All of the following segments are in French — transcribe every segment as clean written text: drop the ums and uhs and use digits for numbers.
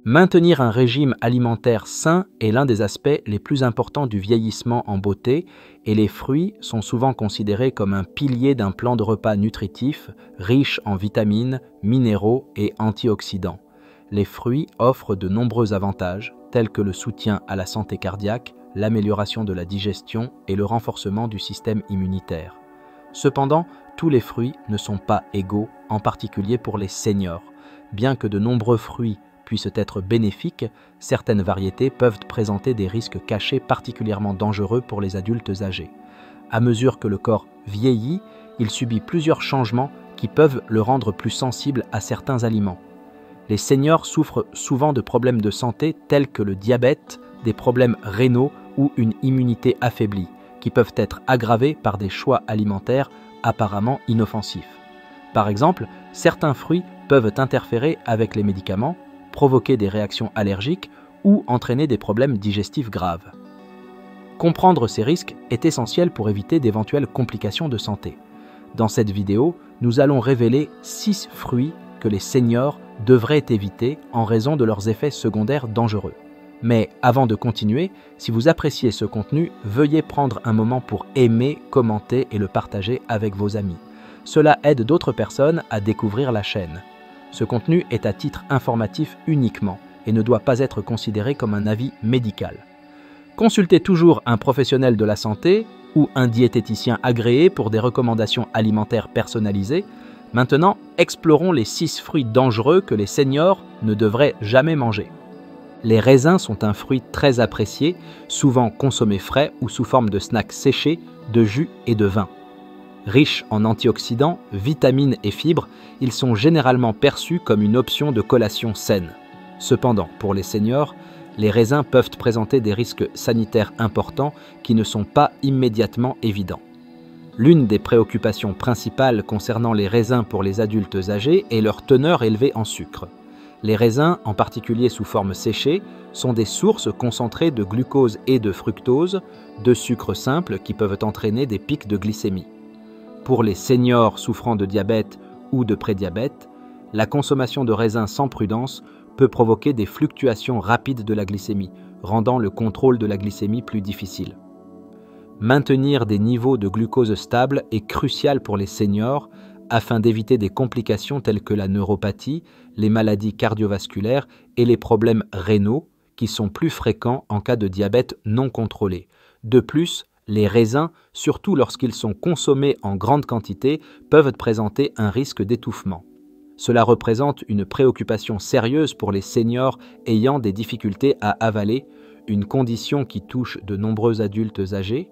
Maintenir un régime alimentaire sain est l'un des aspects les plus importants du vieillissement en beauté et les fruits sont souvent considérés comme un pilier d'un plan de repas nutritif riche en vitamines, minéraux et antioxydants. Les fruits offrent de nombreux avantages tels que le soutien à la santé cardiaque, l'amélioration de la digestion et le renforcement du système immunitaire. Cependant, tous les fruits ne sont pas égaux, en particulier pour les seniors. Bien que de nombreux fruits puissent être bénéfiques, certaines variétés peuvent présenter des risques cachés particulièrement dangereux pour les adultes âgés. À mesure que le corps vieillit, il subit plusieurs changements qui peuvent le rendre plus sensible à certains aliments. Les seniors souffrent souvent de problèmes de santé tels que le diabète, des problèmes rénaux ou une immunité affaiblie, qui peuvent être aggravés par des choix alimentaires apparemment inoffensifs. Par exemple, certains fruits peuvent interférer avec les médicaments, provoquer des réactions allergiques ou entraîner des problèmes digestifs graves. Comprendre ces risques est essentiel pour éviter d'éventuelles complications de santé. Dans cette vidéo, nous allons révéler 6 fruits que les seniors devraient éviter en raison de leurs effets secondaires dangereux. Mais avant de continuer, si vous appréciez ce contenu, veuillez prendre un moment pour aimer, commenter et le partager avec vos amis. Cela aide d'autres personnes à découvrir la chaîne. Ce contenu est à titre informatif uniquement et ne doit pas être considéré comme un avis médical. Consultez toujours un professionnel de la santé ou un diététicien agréé pour des recommandations alimentaires personnalisées. Maintenant, explorons les 6 fruits dangereux que les seniors ne devraient jamais manger. Les raisins sont un fruit très apprécié, souvent consommé frais ou sous forme de snacks séchés, de jus et de vin. Riches en antioxydants, vitamines et fibres, ils sont généralement perçus comme une option de collation saine. Cependant, pour les seniors, les raisins peuvent présenter des risques sanitaires importants qui ne sont pas immédiatement évidents. L'une des préoccupations principales concernant les raisins pour les adultes âgés est leur teneur élevée en sucre. Les raisins, en particulier sous forme séchée, sont des sources concentrées de glucose et de fructose, deux sucres simples qui peuvent entraîner des pics de glycémie. Pour les seniors souffrant de diabète ou de prédiabète, la consommation de raisins sans prudence peut provoquer des fluctuations rapides de la glycémie, rendant le contrôle de la glycémie plus difficile. Maintenir des niveaux de glucose stables est crucial pour les seniors afin d'éviter des complications telles que la neuropathie, les maladies cardiovasculaires et les problèmes rénaux qui sont plus fréquents en cas de diabète non contrôlé. De plus, les raisins, surtout lorsqu'ils sont consommés en grande quantité, peuvent présenter un risque d'étouffement. Cela représente une préoccupation sérieuse pour les seniors ayant des difficultés à avaler, une condition qui touche de nombreux adultes âgés,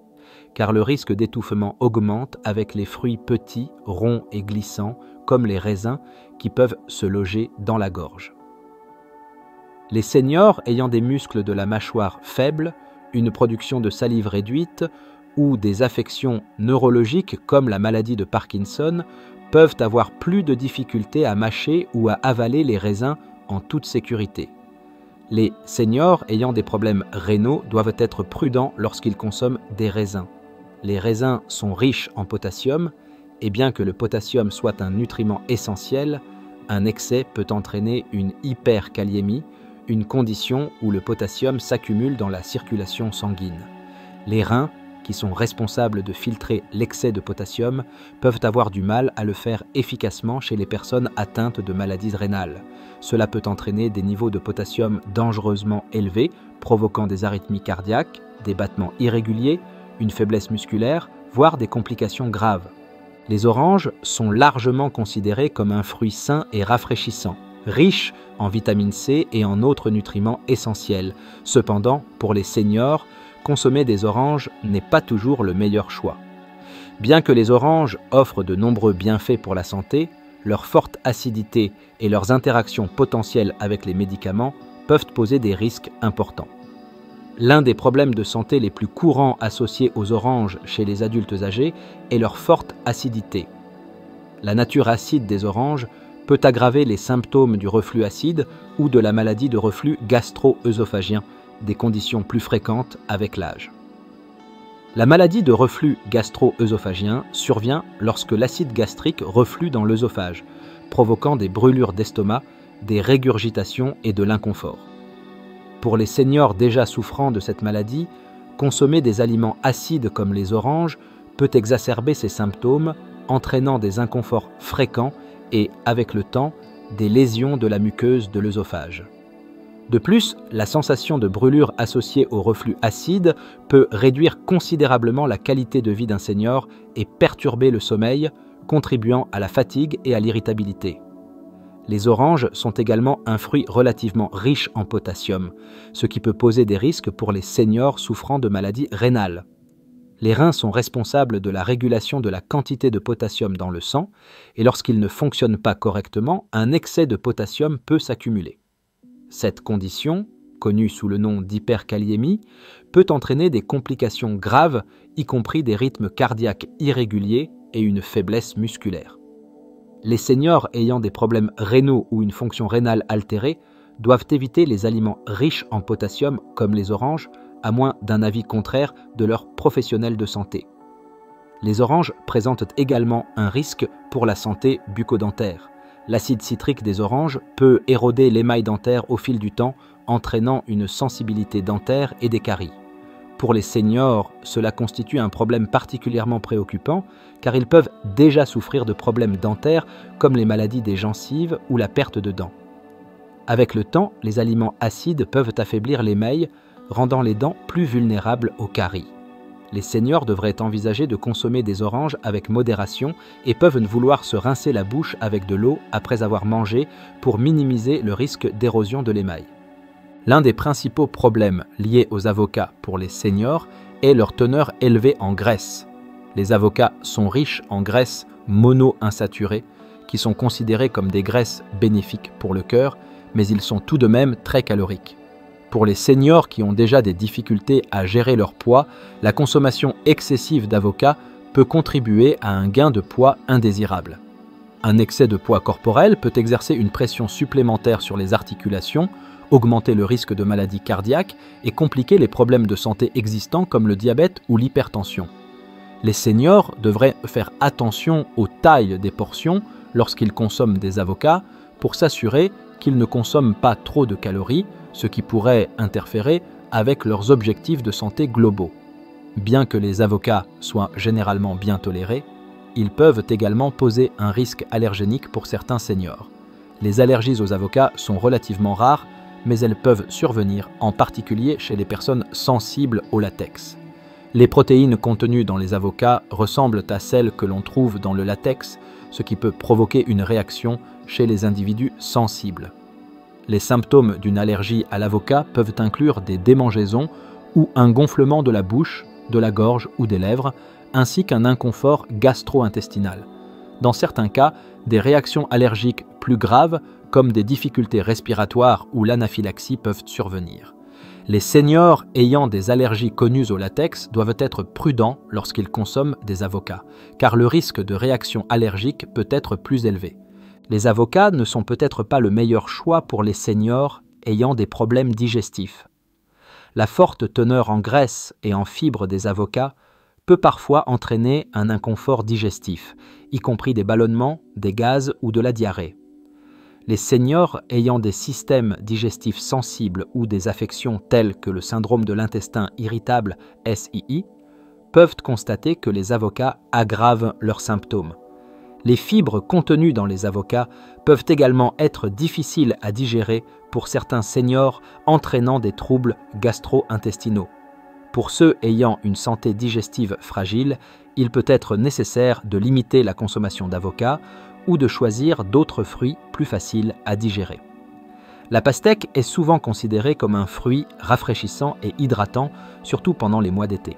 car le risque d'étouffement augmente avec les fruits petits, ronds et glissants, comme les raisins, qui peuvent se loger dans la gorge. Les seniors ayant des muscles de la mâchoire faibles, une production de salive réduite ou des affections neurologiques comme la maladie de Parkinson peuvent avoir plus de difficultés à mâcher ou à avaler les raisins en toute sécurité. Les seniors ayant des problèmes rénaux doivent être prudents lorsqu'ils consomment des raisins. Les raisins sont riches en potassium et bien que le potassium soit un nutriment essentiel, un excès peut entraîner une hyperkaliémie, une condition où le potassium s'accumule dans la circulation sanguine. Les reins, qui sont responsables de filtrer l'excès de potassium, peuvent avoir du mal à le faire efficacement chez les personnes atteintes de maladies rénales. Cela peut entraîner des niveaux de potassium dangereusement élevés, provoquant des arythmies cardiaques, des battements irréguliers, une faiblesse musculaire, voire des complications graves. Les oranges sont largement considérées comme un fruit sain et rafraîchissant, riche en vitamine C et en autres nutriments essentiels. Cependant, pour les seniors, consommer des oranges n'est pas toujours le meilleur choix. Bien que les oranges offrent de nombreux bienfaits pour la santé, leur forte acidité et leurs interactions potentielles avec les médicaments peuvent poser des risques importants. L'un des problèmes de santé les plus courants associés aux oranges chez les adultes âgés est leur forte acidité. La nature acide des oranges peut aggraver les symptômes du reflux acide ou de la maladie de reflux gastro-œsophagien, des conditions plus fréquentes avec l'âge. La maladie de reflux gastro-œsophagien survient lorsque l'acide gastrique reflue dans l'œsophage, provoquant des brûlures d'estomac, des régurgitations et de l'inconfort. Pour les seniors déjà souffrant de cette maladie, consommer des aliments acides comme les oranges peut exacerber ces symptômes, entraînant des inconforts fréquents et, avec le temps, des lésions de la muqueuse de l'œsophage. De plus, la sensation de brûlure associée au reflux acide peut réduire considérablement la qualité de vie d'un senior et perturber le sommeil, contribuant à la fatigue et à l'irritabilité. Les oranges sont également un fruit relativement riche en potassium, ce qui peut poser des risques pour les seniors souffrant de maladies rénales. Les reins sont responsables de la régulation de la quantité de potassium dans le sang, et lorsqu'ils ne fonctionnent pas correctement, un excès de potassium peut s'accumuler. Cette condition, connue sous le nom d'hyperkaliémie, peut entraîner des complications graves, y compris des rythmes cardiaques irréguliers et une faiblesse musculaire. Les seniors ayant des problèmes rénaux ou une fonction rénale altérée doivent éviter les aliments riches en potassium comme les oranges, à moins d'un avis contraire de leur professionnel de santé. Les oranges présentent également un risque pour la santé bucco-dentaire. L'acide citrique des oranges peut éroder l'émail dentaire au fil du temps, entraînant une sensibilité dentaire et des caries. Pour les seniors, cela constitue un problème particulièrement préoccupant car ils peuvent déjà souffrir de problèmes dentaires comme les maladies des gencives ou la perte de dents. Avec le temps, les aliments acides peuvent affaiblir l'émail, rendant les dents plus vulnérables aux caries. Les seniors devraient envisager de consommer des oranges avec modération et peuvent vouloir se rincer la bouche avec de l'eau après avoir mangé pour minimiser le risque d'érosion de l'émail. L'un des principaux problèmes liés aux avocats pour les seniors est leur teneur élevée en graisse. Les avocats sont riches en graisses monoinsaturées qui sont considérées comme des graisses bénéfiques pour le cœur, mais ils sont tout de même très caloriques. Pour les seniors qui ont déjà des difficultés à gérer leur poids, la consommation excessive d'avocats peut contribuer à un gain de poids indésirable. Un excès de poids corporel peut exercer une pression supplémentaire sur les articulations, augmenter le risque de maladies cardiaques et compliquer les problèmes de santé existants comme le diabète ou l'hypertension. Les seniors devraient faire attention aux tailles des portions lorsqu'ils consomment des avocats pour s'assurer qu'ils ne consomment pas trop de calories, ce qui pourrait interférer avec leurs objectifs de santé globaux. Bien que les avocats soient généralement bien tolérés, ils peuvent également poser un risque allergénique pour certains seniors. Les allergies aux avocats sont relativement rares, mais elles peuvent survenir, en particulier chez les personnes sensibles au latex. Les protéines contenues dans les avocats ressemblent à celles que l'on trouve dans le latex, ce qui peut provoquer une réaction chez les individus sensibles. Les symptômes d'une allergie à l'avocat peuvent inclure des démangeaisons ou un gonflement de la bouche, de la gorge ou des lèvres, ainsi qu'un inconfort gastro-intestinal. Dans certains cas, des réactions allergiques plus graves, comme des difficultés respiratoires ou l'anaphylaxie, peuvent survenir. Les seniors ayant des allergies connues au latex doivent être prudents lorsqu'ils consomment des avocats, car le risque de réaction allergique peut être plus élevé. Les avocats ne sont peut-être pas le meilleur choix pour les seniors ayant des problèmes digestifs. La forte teneur en graisse et en fibres des avocats peut parfois entraîner un inconfort digestif, y compris des ballonnements, des gaz ou de la diarrhée. Les seniors ayant des systèmes digestifs sensibles ou des affections telles que le syndrome de l'intestin irritable SII peuvent constater que les avocats aggravent leurs symptômes. Les fibres contenues dans les avocats peuvent également être difficiles à digérer pour certains seniors, entraînant des troubles gastro-intestinaux. Pour ceux ayant une santé digestive fragile, il peut être nécessaire de limiter la consommation d'avocats ou de choisir d'autres fruits plus faciles à digérer. La pastèque est souvent considérée comme un fruit rafraîchissant et hydratant, surtout pendant les mois d'été.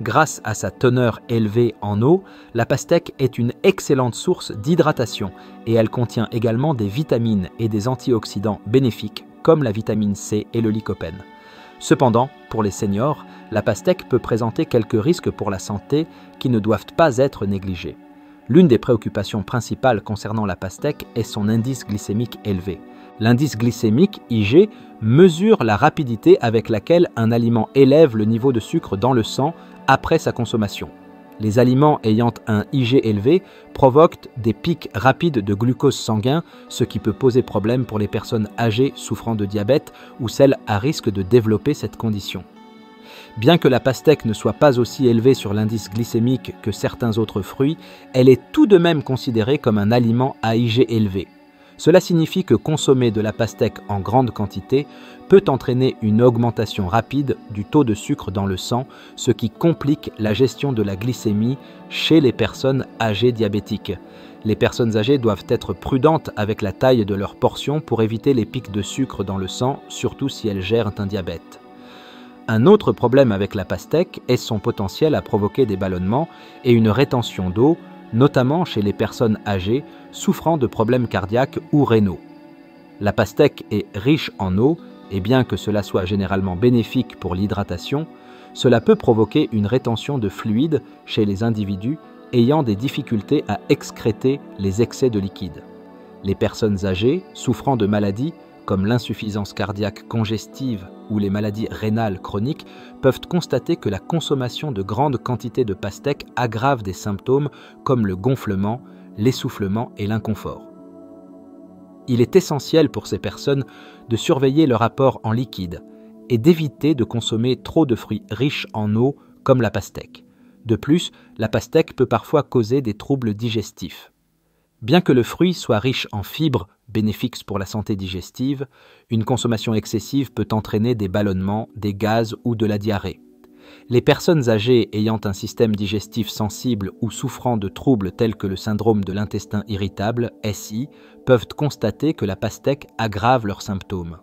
Grâce à sa teneur élevée en eau, la pastèque est une excellente source d'hydratation et elle contient également des vitamines et des antioxydants bénéfiques comme la vitamine C et le lycopène. Cependant, pour les seniors, la pastèque peut présenter quelques risques pour la santé qui ne doivent pas être négligés. L'une des préoccupations principales concernant la pastèque est son indice glycémique élevé. L'indice glycémique, IG, mesure la rapidité avec laquelle un aliment élève le niveau de sucre dans le sang après sa consommation. Les aliments ayant un IG élevé provoquent des pics rapides de glucose sanguin, ce qui peut poser problème pour les personnes âgées souffrant de diabète ou celles à risque de développer cette condition. Bien que la pastèque ne soit pas aussi élevée sur l'indice glycémique que certains autres fruits, elle est tout de même considérée comme un aliment à IG élevé. Cela signifie que consommer de la pastèque en grande quantité peut entraîner une augmentation rapide du taux de sucre dans le sang, ce qui complique la gestion de la glycémie chez les personnes âgées diabétiques. Les personnes âgées doivent être prudentes avec la taille de leur portion pour éviter les pics de sucre dans le sang, surtout si elles gèrent un diabète. Un autre problème avec la pastèque est son potentiel à provoquer des ballonnements et une rétention d'eau, notamment chez les personnes âgées souffrant de problèmes cardiaques ou rénaux. La pastèque est riche en eau et bien que cela soit généralement bénéfique pour l'hydratation, cela peut provoquer une rétention de fluide chez les individus ayant des difficultés à excréter les excès de liquide. Les personnes âgées souffrant de maladies comme l'insuffisance cardiaque congestive ou les maladies rénales chroniques, peuvent constater que la consommation de grandes quantités de pastèque aggrave des symptômes comme le gonflement, l'essoufflement et l'inconfort. Il est essentiel pour ces personnes de surveiller leur apport en liquide et d'éviter de consommer trop de fruits riches en eau comme la pastèque. De plus, la pastèque peut parfois causer des troubles digestifs. Bien que le fruit soit riche en fibres, bénéfiques pour la santé digestive, une consommation excessive peut entraîner des ballonnements, des gaz ou de la diarrhée. Les personnes âgées ayant un système digestif sensible ou souffrant de troubles tels que le syndrome de l'intestin irritable, SI, peuvent constater que la pastèque aggrave leurs symptômes.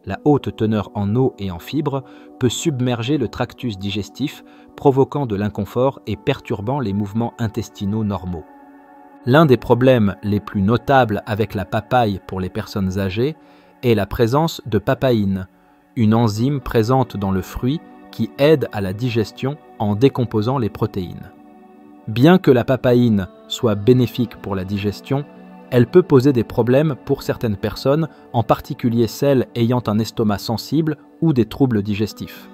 La haute teneur en eau et en fibres peut submerger le tractus digestif, provoquant de l'inconfort et perturbant les mouvements intestinaux normaux. L'un des problèmes les plus notables avec la papaye pour les personnes âgées est la présence de papaïne, une enzyme présente dans le fruit qui aide à la digestion en décomposant les protéines. Bien que la papaïne soit bénéfique pour la digestion, elle peut poser des problèmes pour certaines personnes, en particulier celles ayant un estomac sensible ou des troubles digestifs.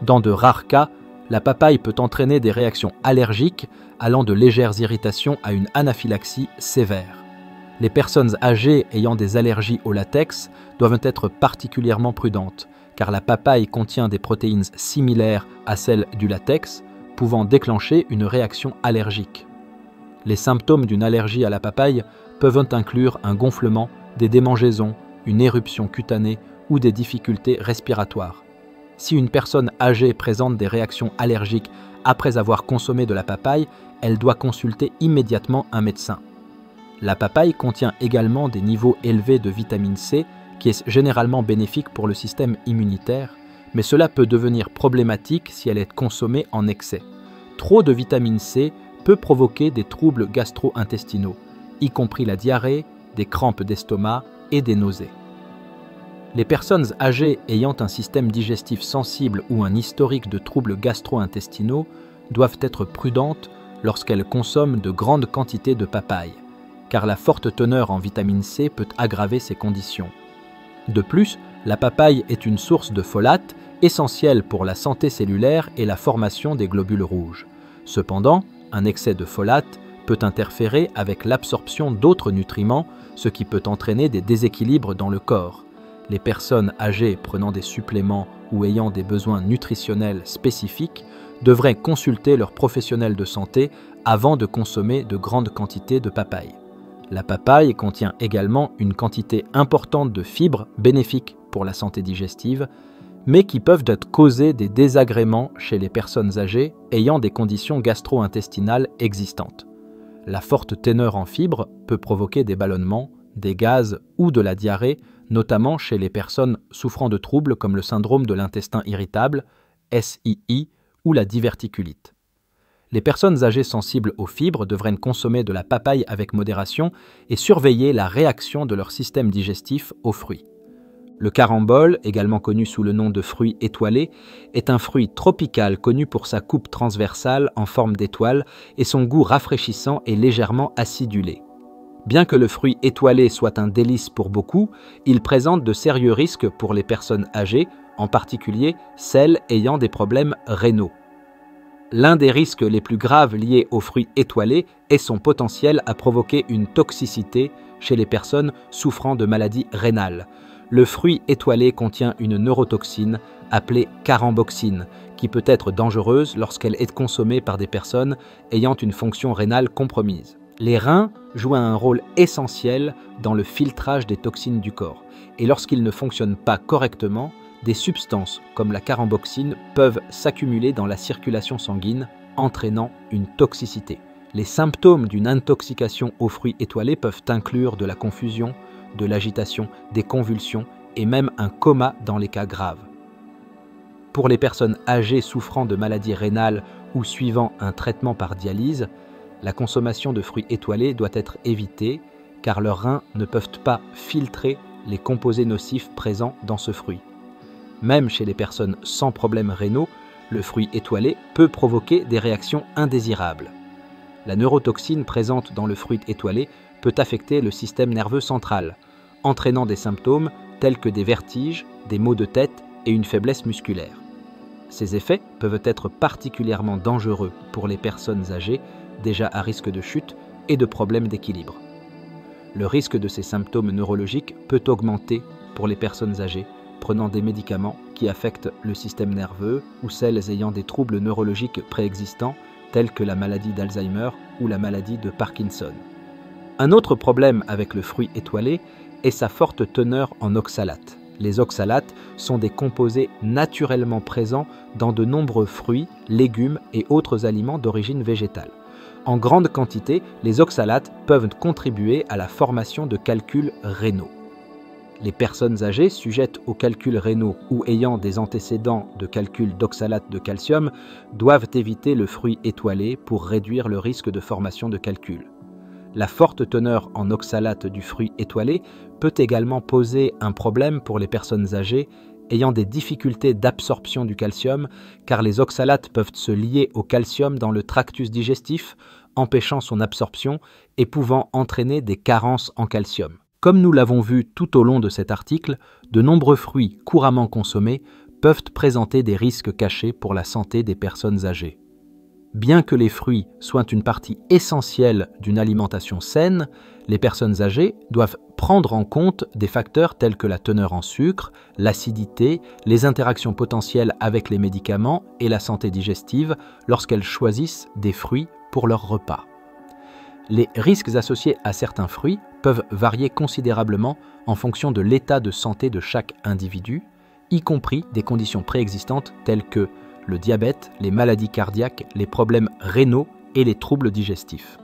Dans de rares cas, la papaye peut entraîner des réactions allergiques allant de légères irritations à une anaphylaxie sévère. Les personnes âgées ayant des allergies au latex doivent être particulièrement prudentes, car la papaye contient des protéines similaires à celles du latex, pouvant déclencher une réaction allergique. Les symptômes d'une allergie à la papaye peuvent inclure un gonflement, des démangeaisons, une éruption cutanée ou des difficultés respiratoires. Si une personne âgée présente des réactions allergiques après avoir consommé de la papaye, elle doit consulter immédiatement un médecin. La papaye contient également des niveaux élevés de vitamine C, qui est généralement bénéfique pour le système immunitaire, mais cela peut devenir problématique si elle est consommée en excès. Trop de vitamine C peut provoquer des troubles gastro-intestinaux, y compris la diarrhée, des crampes d'estomac et des nausées. Les personnes âgées ayant un système digestif sensible ou un historique de troubles gastro-intestinaux doivent être prudentes lorsqu'elles consomment de grandes quantités de papaye, car la forte teneur en vitamine C peut aggraver ces conditions. De plus, la papaye est une source de folate essentielle pour la santé cellulaire et la formation des globules rouges. Cependant, un excès de folate peut interférer avec l'absorption d'autres nutriments, ce qui peut entraîner des déséquilibres dans le corps. Les personnes âgées prenant des suppléments ou ayant des besoins nutritionnels spécifiques devraient consulter leur professionnel de santé avant de consommer de grandes quantités de papaye. La papaye contient également une quantité importante de fibres bénéfiques pour la santé digestive, mais qui peuvent être causées des désagréments chez les personnes âgées ayant des conditions gastro-intestinales existantes. La forte teneur en fibres peut provoquer des ballonnements, des gaz ou de la diarrhée, notamment chez les personnes souffrant de troubles comme le syndrome de l'intestin irritable, SII, ou la diverticulite. Les personnes âgées sensibles aux fibres devraient consommer de la papaye avec modération et surveiller la réaction de leur système digestif aux fruits. Le carambole, également connu sous le nom de fruit étoilé, est un fruit tropical connu pour sa coupe transversale en forme d'étoile et son goût rafraîchissant et légèrement acidulé. Bien que le fruit étoilé soit un délice pour beaucoup, il présente de sérieux risques pour les personnes âgées, en particulier celles ayant des problèmes rénaux. L'un des risques les plus graves liés aux fruits étoilés est son potentiel à provoquer une toxicité chez les personnes souffrant de maladies rénales. Le fruit étoilé contient une neurotoxine appelée caramboxine, qui peut être dangereuse lorsqu'elle est consommée par des personnes ayant une fonction rénale compromise. Les reins jouent un rôle essentiel dans le filtrage des toxines du corps, et lorsqu'ils ne fonctionnent pas correctement, des substances comme la caramboxine peuvent s'accumuler dans la circulation sanguine, entraînant une toxicité. Les symptômes d'une intoxication aux fruits étoilés peuvent inclure de la confusion, de l'agitation, des convulsions et même un coma dans les cas graves. Pour les personnes âgées souffrant de maladies rénales ou suivant un traitement par dialyse, la consommation de fruits étoilés doit être évitée car leurs reins ne peuvent pas filtrer les composés nocifs présents dans ce fruit. Même chez les personnes sans problèmes rénaux, le fruit étoilé peut provoquer des réactions indésirables. La neurotoxine présente dans le fruit étoilé peut affecter le système nerveux central, entraînant des symptômes tels que des vertiges, des maux de tête et une faiblesse musculaire. Ces effets peuvent être particulièrement dangereux pour les personnes âgées déjà à risque de chute et de problèmes d'équilibre. Le risque de ces symptômes neurologiques peut augmenter pour les personnes âgées prenant des médicaments qui affectent le système nerveux ou celles ayant des troubles neurologiques préexistants tels que la maladie d'Alzheimer ou la maladie de Parkinson. Un autre problème avec le fruit étoilé est sa forte teneur en oxalates. Les oxalates sont des composés naturellement présents dans de nombreux fruits, légumes et autres aliments d'origine végétale. En grande quantité, les oxalates peuvent contribuer à la formation de calculs rénaux. Les personnes âgées sujettes aux calculs rénaux ou ayant des antécédents de calcul d'oxalate de calcium doivent éviter le fruit étoilé pour réduire le risque de formation de calculs. La forte teneur en oxalate du fruit étoilé peut également poser un problème pour les personnes âgées ayant des difficultés d'absorption du calcium car les oxalates peuvent se lier au calcium dans le tractus digestif, empêchant son absorption et pouvant entraîner des carences en calcium. Comme nous l'avons vu tout au long de cet article, de nombreux fruits couramment consommés peuvent présenter des risques cachés pour la santé des personnes âgées. Bien que les fruits soient une partie essentielle d'une alimentation saine, les personnes âgées doivent prendre en compte des facteurs tels que la teneur en sucre, l'acidité, les interactions potentielles avec les médicaments et la santé digestive lorsqu'elles choisissent des fruits pour leur repas. Les risques associés à certains fruits peuvent varier considérablement en fonction de l'état de santé de chaque individu, y compris des conditions préexistantes telles que le diabète, les maladies cardiaques, les problèmes rénaux et les troubles digestifs.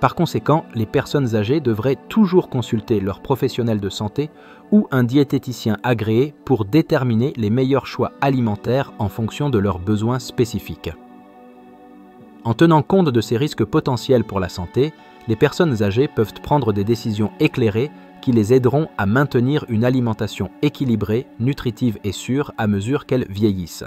Par conséquent, les personnes âgées devraient toujours consulter leur professionnel de santé ou un diététicien agréé pour déterminer les meilleurs choix alimentaires en fonction de leurs besoins spécifiques. En tenant compte de ces risques potentiels pour la santé, les personnes âgées peuvent prendre des décisions éclairées qui les aideront à maintenir une alimentation équilibrée, nutritive et sûre à mesure qu'elles vieillissent.